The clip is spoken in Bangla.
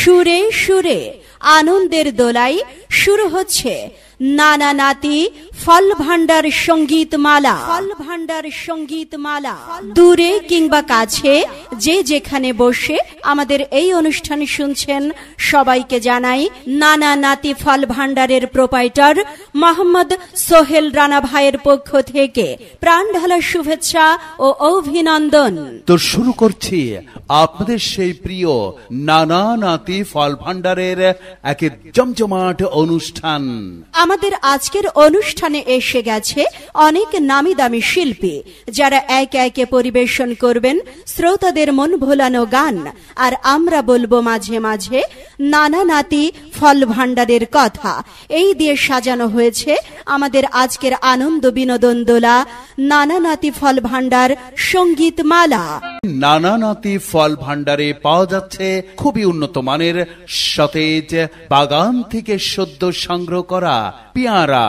সুরে সুরে আনন্দের দোলাই শুরু হচ্ছে নানা নাতি ফল ভান্ডার সঙ্গীতমালা। দূরে কিংবা কাছে যে যেখানে বসে আমাদের এই অনুষ্ঠান শুনছেন সবাইকে জানাই নানা নাতি ফল ভান্ডারের প্রোপাইটার মোহাম্মদ সোহেল রানা ভাইয়ের পক্ষ থেকে প্রাণঢালা শুভেচ্ছা ও অভিনন্দন। তো শুরু করছি আপনাদের সেই প্রিয় নানা নাতি ফল ভান্ডারের এক জমজমাট অনুষ্ঠান। আমাদের আজকের অনুষ্ঠানে এসে গেছে অনেক নামি দামি শিল্পী, যারা একে একে পরিবেশন করবেন শ্রোতাদের মন ভোলানো গান, আর আমরা বলবো মাঝে মাঝে নানা নাতি ফল ভান্ডারের কথা। এই দিয়ে সাজানো হয়েছে আমাদের আজকের আনন্দ বিনোদন দোলা নানা নাতি ফল ভান্ডার সঙ্গীতমালা। নানা নাতি ফল ভান্ডারে পাওয়া যাচ্ছে খুবই উন্নত মানের সতেজ বাগান থেকে সদ্য সংগ্রহ করা পেয়ারা।